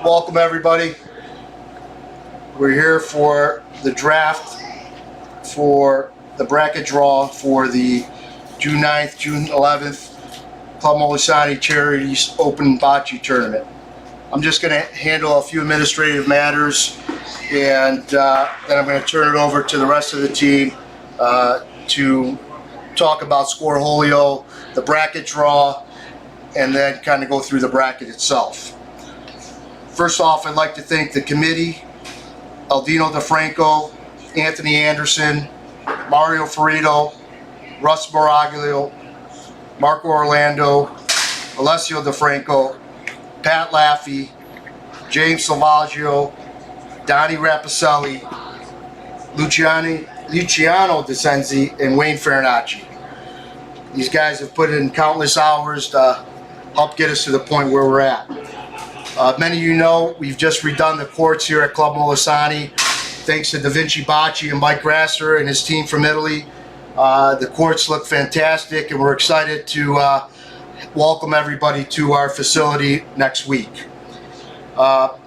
welcome everybody. We're here for the draft for the bracket draw for the June 9th, June 11th Club Molisani Charities Open Bocce Tournament. I'm just going to handle a few administrative matters, and then I'm going to turn it over to the rest of the team to talk about Scoreholio, the bracket draw, and then kind of go through the bracket itself. First off, I'd like to thank the committee, Aldino DeFranco, Anthony Anderson, Mario Ferrito, Russ Baraglio, Marco Orlando, Alessio DeFranco, Pat Laffey, James Salvaggio, Donnie Rapicelli, Luciano DeCenzi, and Wayne Farinacci. These guys have put in countless hours to help get us to the point where we're at. Many of you know we've just redone the courts here at Club Molisani. Thanks to Da Vinci Bocce and Mike Grasser and his team from Italy. The courts look fantastic, and we're excited to welcome everybody to our facility next week. Our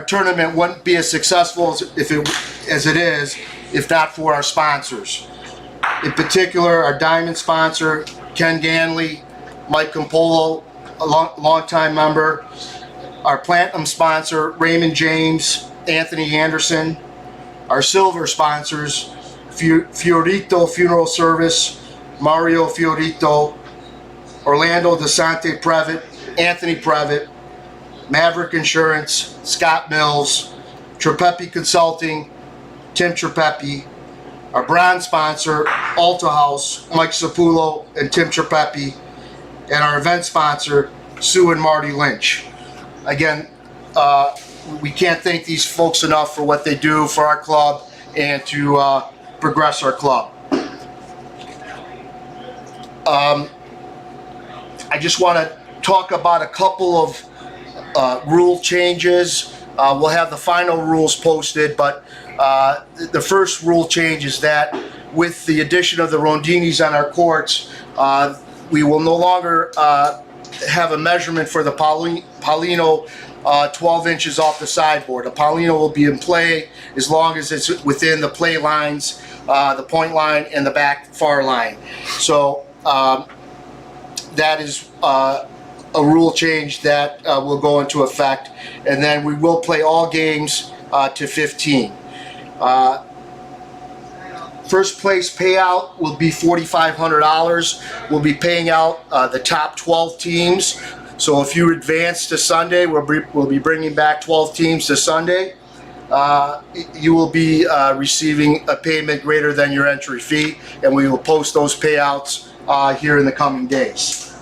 tournament wouldn't be as successful as it is if not for our sponsors. In particular, our diamond sponsor, Ken Ganley, Mike Campolo, a long-time member. Our platinum sponsor, Raymond James, Anthony Anderson. Our silver sponsors, Fiorito Funeral Service, Mario Fiorito, Orlando DeSante Previtt, Anthony Previtt, Maverick Insurance, Scott Mills, Trepepi Consulting, Tim Trepepi. Our bronze sponsor, Alta House, Mike Sapulo and Tim Trepepi. And our event sponsor, Sue and Marty Lynch. Again, we can't thank these folks enough for what they do for our club and to progress our club. I just want to talk about a couple of rule changes. We'll have the final rules posted, but the first rule change is that with the addition of the rondinis on our courts, we will no longer have a measurement for the Paulino 12 inches off the sideboard. A Paulino will be in play as long as it's within the play lines, the point line and the back far line. So that is a rule change that will go into effect, and then we will play all games to 15. First place payout will be $4,500. We'll be paying out the top 12 teams. So if you advance to Sunday, we'll be bringing back 12 teams to Sunday. You will be receiving a payment greater than your entry fee, and we will post those payouts here in the coming days.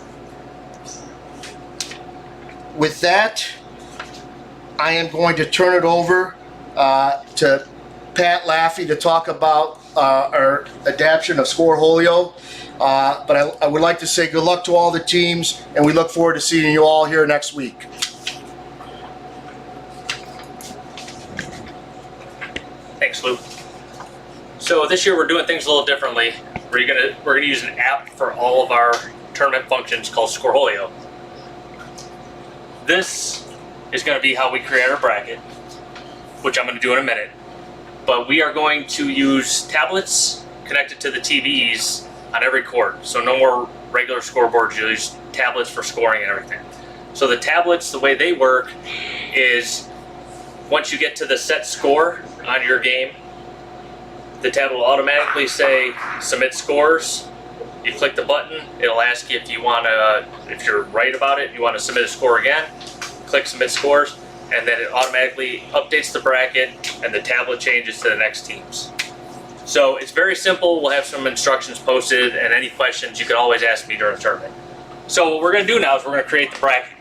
With that, I am going to turn it over to Pat Laffey to talk about our adaptation of Scoreholio. But I would like to say good luck to all the teams, and we look forward to seeing you all here next week. Thanks, Lou. So this year we're doing things a little differently. We're gonna use an app for all of our tournament functions called Scoreholio. This is going to be how we create our bracket, which I'm going to do in a minute. But we are going to use tablets connected to the TVs on every court. So no more regular scoreboards, you'll use tablets for scoring and everything. So the tablets, the way they work is once you get to the set score on your game, the tablet will automatically say submit scores. You click the button, it'll ask you if you want to, if you're right about it, you want to submit a score again. Click submit scores, and then it automatically updates the bracket and the tablet changes to the next teams. So it's very simple. We'll have some instructions posted, and any questions you can always ask me during the tournament. So what we're going to do now is we're going to create the bracket.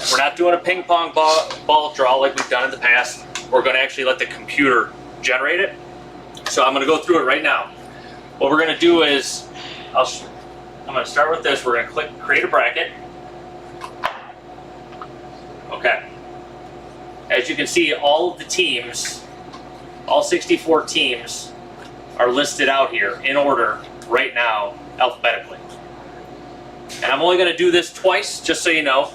We're not doing a ping pong ball draw like we've done in the past. We're going to actually let the computer generate it. So I'm going to go through it right now. What we're going to do is I'm going to start with this. We're going to click create a bracket. Okay. As you can see, all of the teams, all 64 teams are listed out here in order right now, alphabetically. And I'm only going to do this twice, just so you know.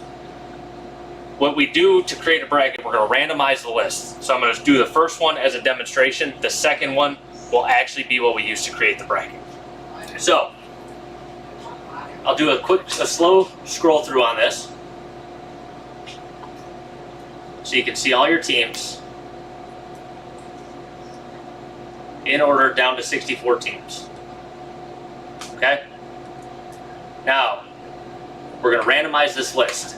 what we do to create a bracket, we're going to randomize the list. So I'm going to do the first one as a demonstration. The second one will actually be what we use to create the bracket. So I'll do a slow scroll through on this, so you can see all your teams in order down to 64 teams. Okay? Now, we're going to randomize this list.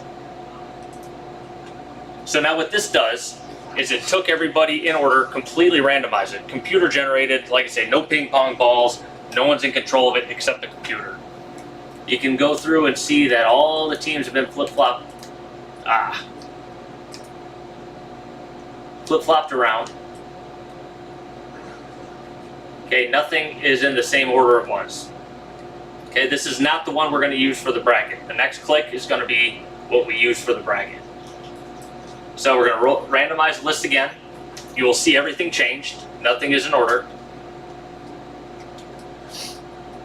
So now what this does is it took everybody in order, completely randomized it. Computer generated, like I say, no ping pong balls, no one's in control of it except the computer. You can go through and see that all the teams have been flip-flopped around. Okay, nothing is in the same order it was. Okay, this is not the one we're going to use for the bracket. The next click is going to be what we use for the bracket. So we're going to randomize the list again. You will see everything changed. Nothing is in order.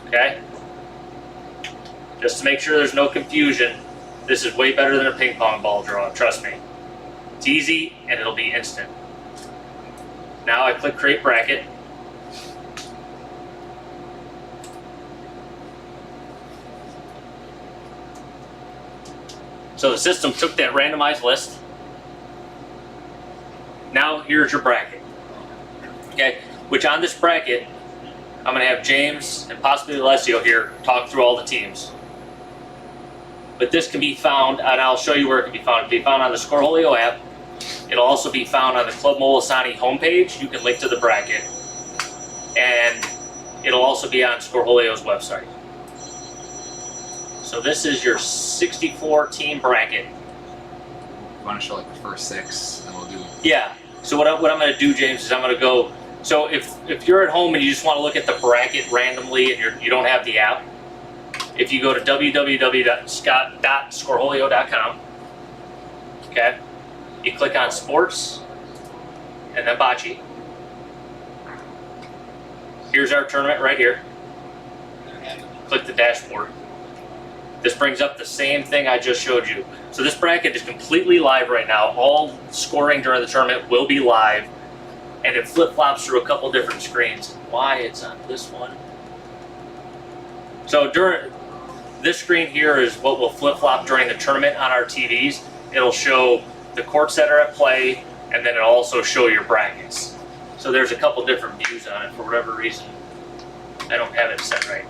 Okay? Just to make sure there's no confusion, this is way better than a ping pong ball draw, trust me. It's easy and it'll be instant. Now I click Create Bracket. So the system took that randomized list. Now here's your bracket. Okay, which on this bracket, I'm going to have James and possibly Alessio here talk through all the teams. But this can be found, and I'll show you where it can be found. It can be found on the Scoreholio app. It'll also be found on the Club Molisani homepage. You can link to the bracket. And it'll also be on Scoreholio's website. So this is your 64 team bracket. You want to show like the first 6, and we'll do. Yeah. So what I'm going to do, James, is I'm going to go. So if you're at home and you just want to look at the bracket randomly and you don't have the app, if you go to www.scoreholio.com, okay, you click on sports and then Bocce. Here's our tournament right here. Click the dashboard. This brings up the same thing I just showed you. So this bracket is completely live right now. All scoring during the tournament will be live, and it flip-flops through a couple different screens. Why it's on this one? So during this screen here is what will flip-flop during the tournament on our TVs. It'll show the courts that are at play, and then it'll also show your brackets. So there's a couple different views on it. For whatever reason, I don't have it set right.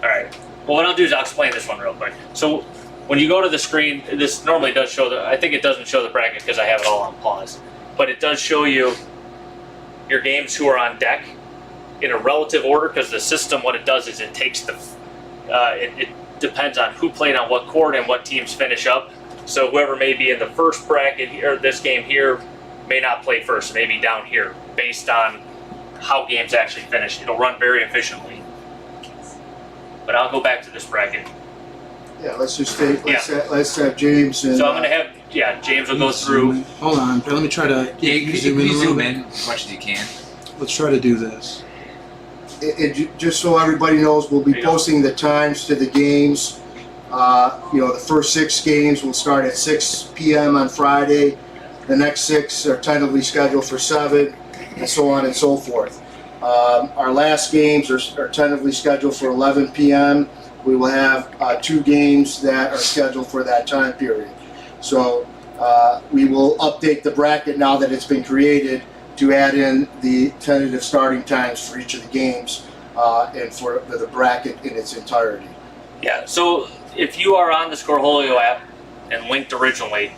Alright, well what I'll do is I'll explain this one real quick. So when you go to the screen, this normally does show I think it doesn't show the bracket because I have it all on pause, but it does show you your games who are on deck in a relative order, because the system, what it does is it takes it depends on who played on what court and what teams finish up. So whoever may be in the first bracket here, this game here, may not play first, maybe down here, based on how games actually finish. It'll run very efficiently. But I'll go back to this bracket. Yeah, let's just take, let's have James and. So I'm gonna have, James will go through. Hold on, let me try to. Yeah, you zoom in a little zoom bit. in as much as you can. Let's try to do this. Just so everybody knows, we'll be There you go. posting the times to the games. The first 6 games will start at 6 p.m. on Friday. The next 6 are tentatively scheduled for 7, and so on and so forth. Our last games are tentatively scheduled for 11 p.m. We will have 2 games that are scheduled for that time period. So we will update the bracket now that it's been created to add in the tentative starting times for each of the games and for the bracket in its entirety. Yeah, so if you are on the Scoreholio app and linked originally,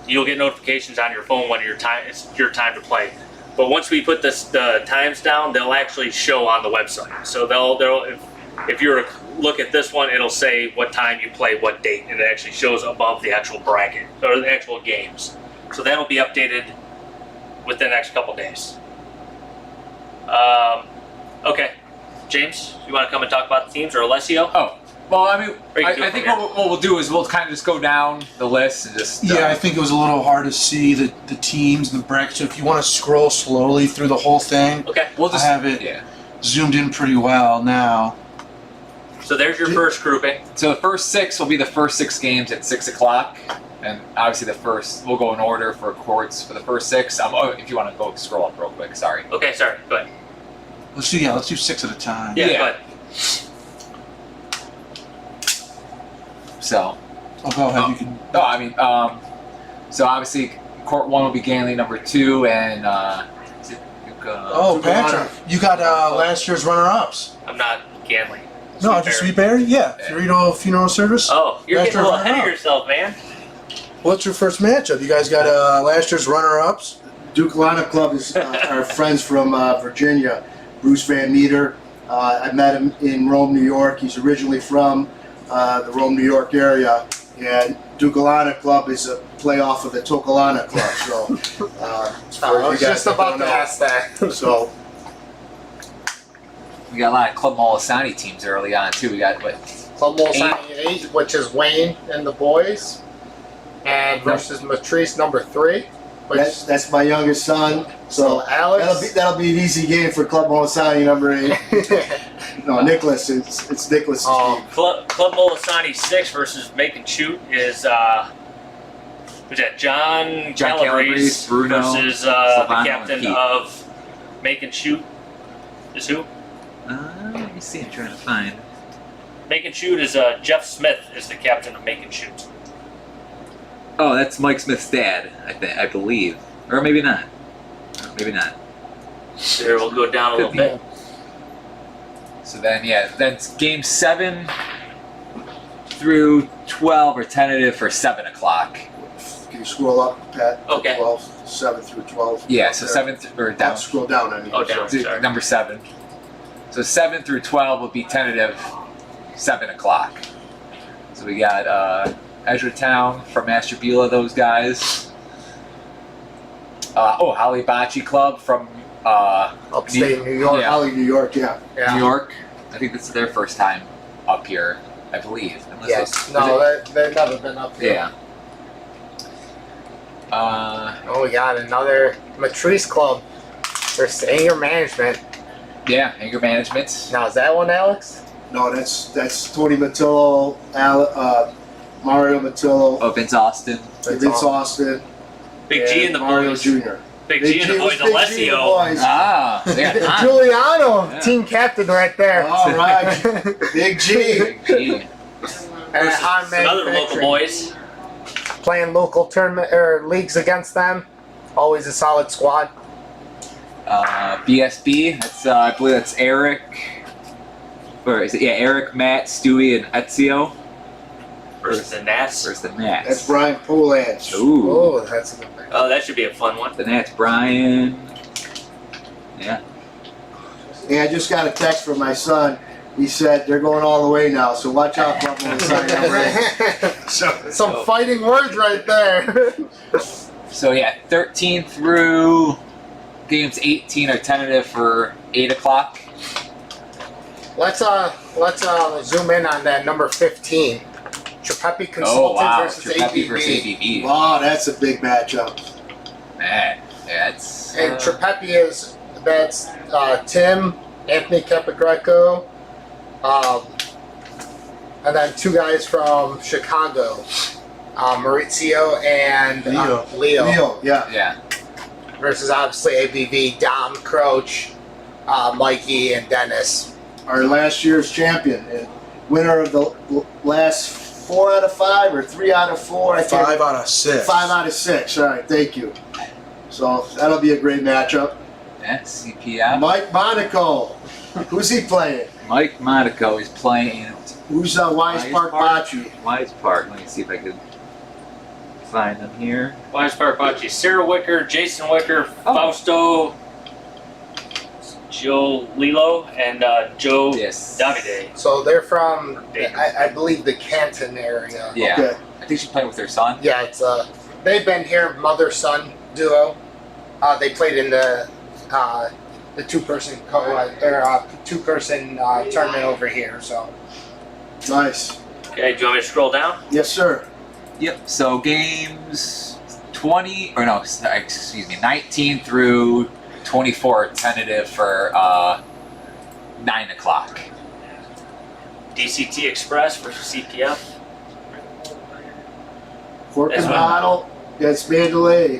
you'll get notifications on your phone when it's your time to play. But once we put the times down, they'll actually show on the website. So if you were to look at this one, it'll say what time you play, what date, and it actually shows above the actual bracket or the actual games. So that'll be updated within the next couple days. Okay, James, you want to come and talk about the teams, or Alessio? Oh, well, I mean, Or you can do I it think from what we'll do is we'll kind of just go down the list and just. Yeah, I think it was a little hard to see the teams and the brackets. So if you want to scroll slowly through the whole thing, Okay. We'll just I have it. Yeah. zoomed in pretty well now. So there's your first grouping. So the first 6 will be the first 6 games at 6 o'clock. And obviously the first, we'll go in order for courts for the first 6. Oh, if you want to go scroll up real quick, sorry. Okay, sorry. Go ahead. Let's do 6 at a time. Yeah, Yeah. go ahead. So, Oh, go ahead. You can. no, I mean, so obviously court 1 will be Ganley, number 2, and is it Nuka? Oh, Nuka Patrick, Honor. you got last year's runner-ups. I'm not Ganley. No, Sweet just Berry. Sweet Berry. Yeah, Funeral Service. Oh, you're Last getting a little year's ahead of runner-up. yourself, man. What's your first matchup? You guys got last year's runner-ups. Duke Lana Club is our friends from Virginia. Bruce Van Meter. I met him in Rome, New York. He's originally from the Rome, New York area. And Duke Lana Club is a playoff of the Tokalana Club. So, I was just about to ask that. So, We got a lot of Club Molisani teams early on, too. We got, what? Club Molisani 8, which is Wayne and the boys, and versus Matrice number 3, which that's my youngest son. So Alex. that'll be an easy game for Club Molisani number 8. No, Nicholas. It's Nicholas's Oh. team. Club Molisani 6 versus Make and Shoot is who's that? John Calabrese Bruno, versus the Silvano, captain and Pete. of Make and Shoot. Is who? Let me see. I'm trying to find. Make and Shoot is Jeff Smith is the captain of Make and Shoot. Oh, that's Mike Smith's dad, I believe. Or maybe not. Maybe not. There, we'll go down a little Could be. bit. So then, yeah, then it's game 7 through 12 are tentative for 7 o'clock. Can you scroll up, Pat? to Okay. 12, 7 through 12. Yeah, so There. 7 or down. Scroll down. I mean. Oh, down. Sorry. Sorry. Number 7. So 7 through 12 will be tentative 7 o'clock. So we got Ezra Town from Master Beulah, those guys. Holly Bocce Club from Upstate New York. Yeah. Holly, New York. Yeah. Yeah. New York. I think this is their first time up here, I believe. Unless Yes. it's- No, they've never been up here. Yeah. Oh, we got another Matrice Club for anger management. Yeah, anger management. Now, is that one Alex? No, that's Tony Matillo, Mario Matillo, Oh, Vince Austin. Vince Austin, Big G and the Mario boys. Jr. Big G and the boys. was Big G and the Alessio. boys. Ah, yeah. Giuliano, Yeah. team captain right there. All right, Big G. Gee. And Versus on some other local manufacturing. boys. Playing local tournament or leagues against them. Always a solid squad. BSB. That's I believe that's Eric. Or is it? Yeah, Eric, Matt, Stewie, and Ezio. Versus the Nats. Versus the Nats. That's Brian Polans. Ooh. Oh, that's a good one. Oh, that should be a fun one. The Nats, Brian. Yeah. Yeah, I just got a text from my son. He said they're going all the way now, so watch out, Club Molisani number 8. So, Some fighting words right there. So yeah, 13 through games 18 are tentative for 8 o'clock. let's zoom in on that number 15. Tripepi Consulting Oh wow, versus Tripepi ABB. versus ABB. wow, that's a big matchup. Man, yeah, it's And Tripepi that's Tim, Anthony Capogreco, and then 2 guys from Chicago, Maurizio and Leo. Leo, yeah. yeah. Versus obviously ABV, Dom, Croach, Mikey, and Dennis. Our last year's champion, and winner of the last 4 out of 5 or 3 out of 4. I can't- 5 out of 6. 5 out of 6. All right, thank you. So that'll be a great matchup. Yeah, CPM. Mike Monaco, who's he playing? Mike Monaco is playing Who's Wise Park Bocce? Wise Park. Let me see if I could find them here. Wise Park Bocce. Sarah Wicker, Jason Wicker, Fausto, Joe Lilo, and Joe Yes. Davide. So they're from, I believe, the Canton area. Yeah. Okay. I think she's playing with her son. Yeah, it's they've been here, mother-son duo. They played in the two-person tournament over here. So Nice. Okay, do you want me to scroll down? Yes, sir. Yep. So games 20 or no, excuse me, 19 through 24 are tentative for 9 o'clock. DCT Express versus CPF. Cork and That's right. Bottle against Mandalay.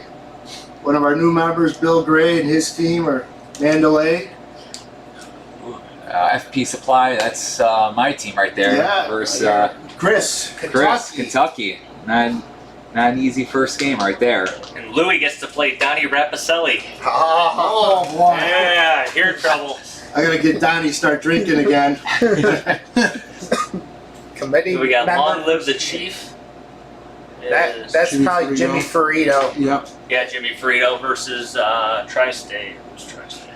One of our new members, Bill Gray, and his team are Mandalay. FP Supply, that's my team right there. Yeah. Versus Chris. Chris, Kentucky. Not an easy first game right there. And Louis gets to play Donnie Rapicelli. Oh, boy. Yeah, you're in trouble. I gotta get Donnie to start drinking again. Committee We got member. Long Live the Chief. That's Jimmy probably Ferrito. Jimmy Ferrito. Yep. Yeah, Jimmy Frito versus Tri-State. Who's Tri-State?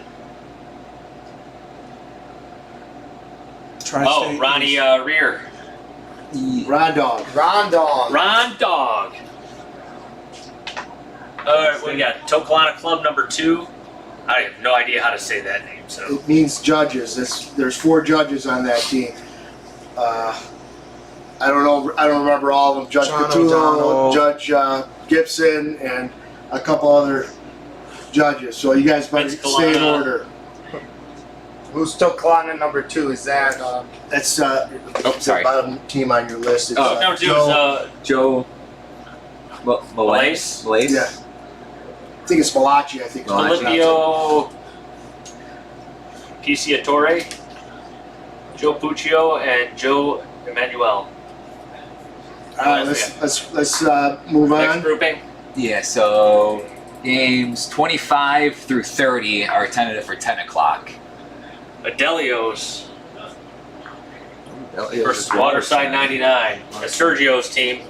Oh, Ronnie Rear. Rod Dog. Rondon. Ron Dog. Alright, we got Tokalana Club number 2. I have no idea how to say that name, so. It means judges. There's 4 judges on that team. I don't know. I don't remember all of them. Judge John Patullo, O'Donnell. Judge Gibson, and a couple other judges. So you guys better Vince stay in Colonna. order. Who's Tokalana number 2? Is that That's sorry. the bottom team on your list. It's, Oh, Number 2 Joe- is Joe Malace. Malace? Yeah. I think it's Malachi. I think. Malachi. Filipio Piciatore, Joe Puccio, and Joe Emanuel. All right, let's move Next on. grouping. Yeah, so games 25 through 30 are tentative for 10 o'clock. Adelio's versus Waterside 99. That's Sergio's team.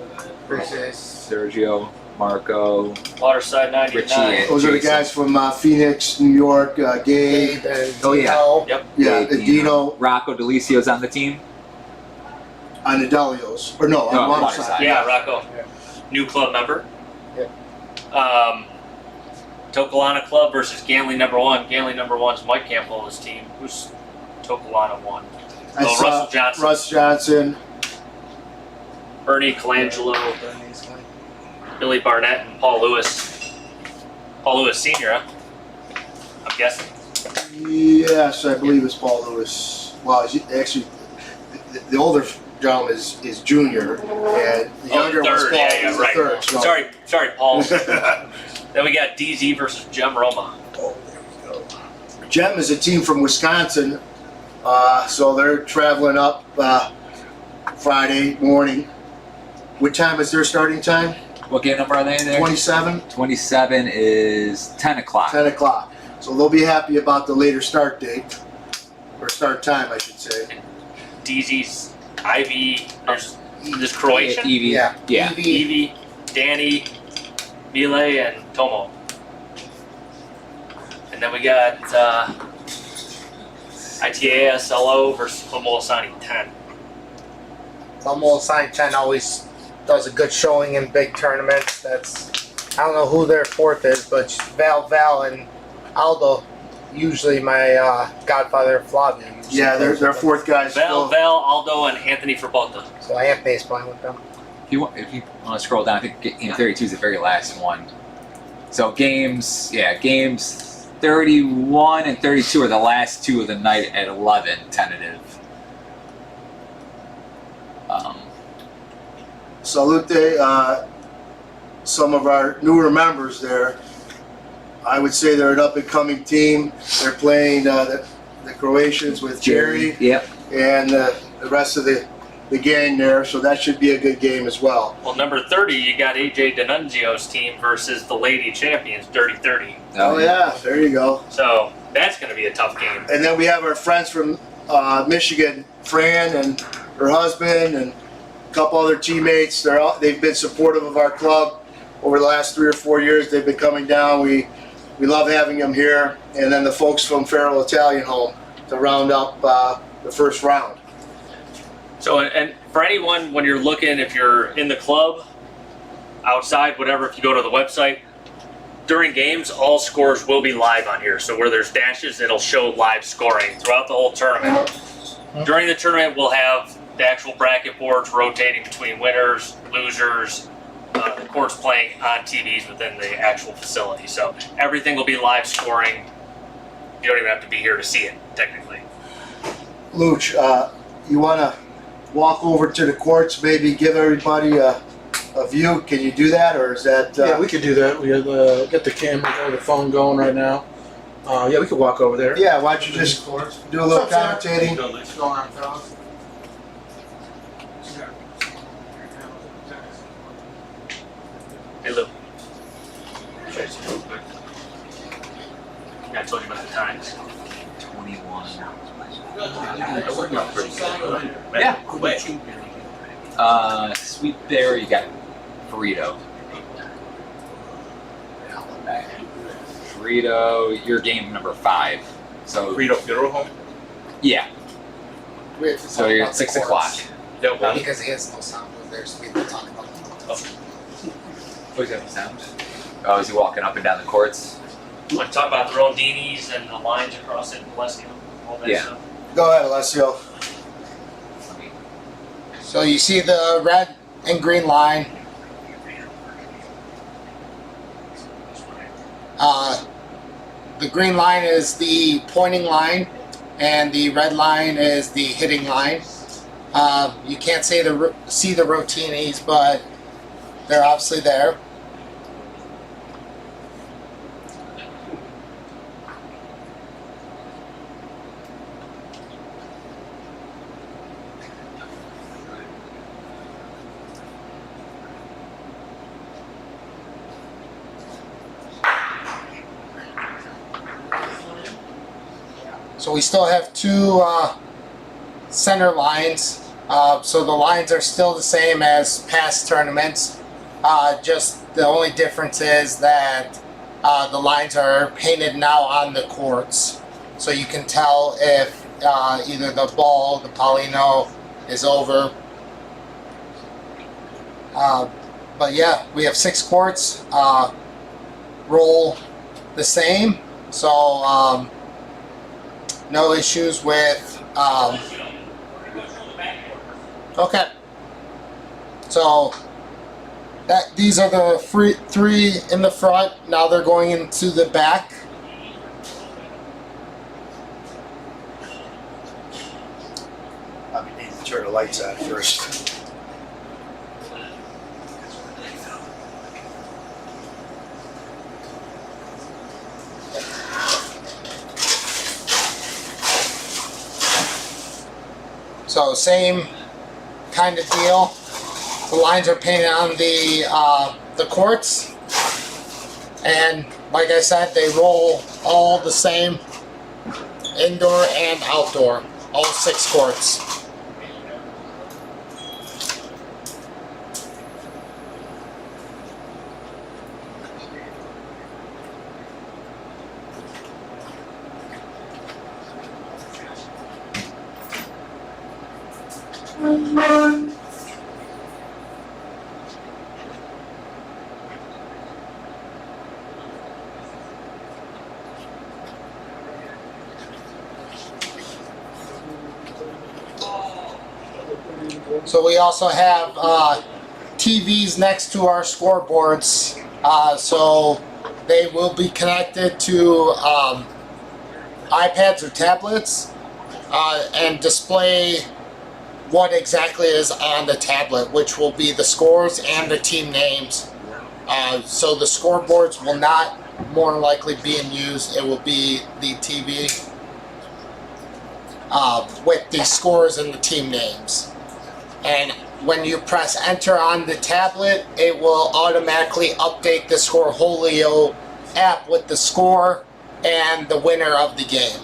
versus? Sergio, Marco, Waterside 99. Richie, and Those are the Jason. guys from Phoenix, New York. Gabe. Gabe and Oh, yeah. Dino. Yep. Yeah, Dino. Dino Rocco Delicio's on the team. on the Delios. Or no, No, on Waterside. Waterside. Yeah, Rocco. Yeah. New club member. Yeah. Tokalana Club versus Ganley number 1. Ganley number 1's Mike Campbell's team. Who's Tokalana 1? That's, Russell Johnson. Russ Johnson. Ernie Colangelo, Billy Barnett, and Paul Lewis. Paul Lewis Sr., huh? I'm guessing. Yes, I believe it's Paul Lewis. Well, actually, the older gentleman is junior, and the younger was third. Paul. Yeah, was the right. third. So. Sorry, Paul. Then we got DZ versus Jem Roma. Jem is a team from Wisconsin, so they're traveling up Friday morning. What time is their starting time? What game number are they there? 27? 27 is 10 o'clock. 10 o'clock. So they'll be happy about the later start date, or start time, I should say. DZ's Ivy. There's Croatian. Evie. Yeah. Yeah. Evie. Evie, Danny, Mile, and Tomo. And then we got ITASLO versus Molisani 10. Molisani 10 always does a good showing in big tournaments. I don't know who their 4th is, but Val, and Aldo, usually my godfather Flavio. Yeah, their 4th guy's Val, still. Aldo, and Anthony Frabota. So Anthony's playing with them. If you want to scroll down, I think game 32 is the very last one. So games 31 and 32 are the last 2 of the night at 11 tentative. Salute, some of our newer members there. I would say they're an up-and-coming team. They're playing the Croatians with Jerry Yep. and the rest of the gang there, so that should be a good game as well. Well, number 30, you got AJ D'Annunzio's team versus the Lady Champions, Dirty 30. Oh yeah, there you go. So that's going to be a tough game. And then we have our friends from Michigan, Fran and her husband, and a couple other teammates. They've been supportive of our club over the last 3 or 4 years. They've been coming down. We love having them here. And then the folks from Farrell Italian Home to round up the first round. So, and for anyone, when you're looking, if you're in the club, outside, whatever, if you go to the website, during games, all scores will be live on here. So where there's dashes, it'll show live scoring throughout the whole tournament. During the tournament, we'll have the actual bracket boards rotating between winners, losers, the courts playing on TVs within the actual facility. So everything will be live scoring. You don't even have to be here to see it, technically. Luch, you want to walk over to the courts, maybe give everybody a view? Can you do that, or is that? Yeah, we could do that. We have get the camera or the phone going right now. Yeah, we could walk over there. Yeah, why don't you just do a little What's up, commentating? What's going on, fellas? Hey, Lou. Yeah, I told you about the times. 21. Yeah. Sweet berry, you got burrito. Burrito, your game number 5. So Burrito Funeral Home? yeah. We have to So talk you're about at 6 the o'clock. courts. Yeah, well, Because he has no sound over there, so we have to talk about the courts. Oh, he's got the sound. Oh, is he walking up and down the courts? Want to talk about the Rondinis and the lines across it, Molisani, all that Yeah. stuff. Go ahead, Alessio. So you see the red and green line. The green line is the pointing line, and the red line is the hitting line. You can't see the rotinis, but they're obviously there. So we still have 2 center lines. So the lines are still the same as past tournaments. Just the only difference is that the lines are painted now on the courts. So you can tell if either the ball, the Paulino, is over. But yeah, we have 6 courts. Roll the same. So no issues with okay, so these are the 3 in the front. Now they're going into the back. I need to turn the lights on first. So same kind of deal. The lines are painted on the courts, and like I said, they roll all the same, indoor and outdoor, all 6 courts. So we also have TVs next to our scoreboards, so they will be connected to iPads or tablets and display what exactly is on the tablet, which will be the scores and the team names. So the scoreboards will not more likely be in use. It will be the TV with the scores and the team names. And when you press enter on the tablet, it will automatically update the Scoreholio app with the score and the winner of the game.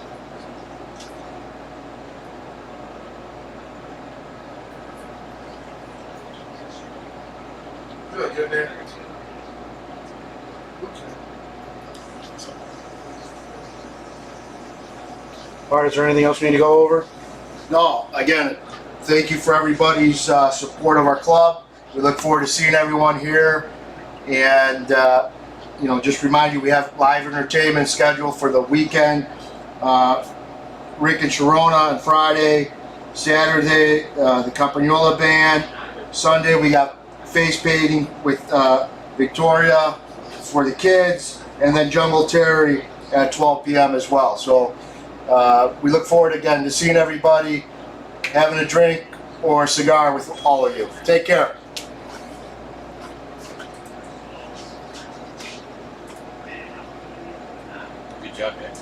Good there. Alright, is there anything else we need to go over? No, again, thank you for everybody's support of our club. We look forward to seeing everyone here. And, you know, just remind you, we have live entertainment scheduled for the weekend. Rick and Sharona on Friday. Saturday, the Campagnola Band. Sunday, we got face painting with Victoria for the kids. And then Jungle Terry at 12 p.m. as well. So We look forward again to seeing everybody, having a drink or a cigar with all of you. Take care. Good job, man.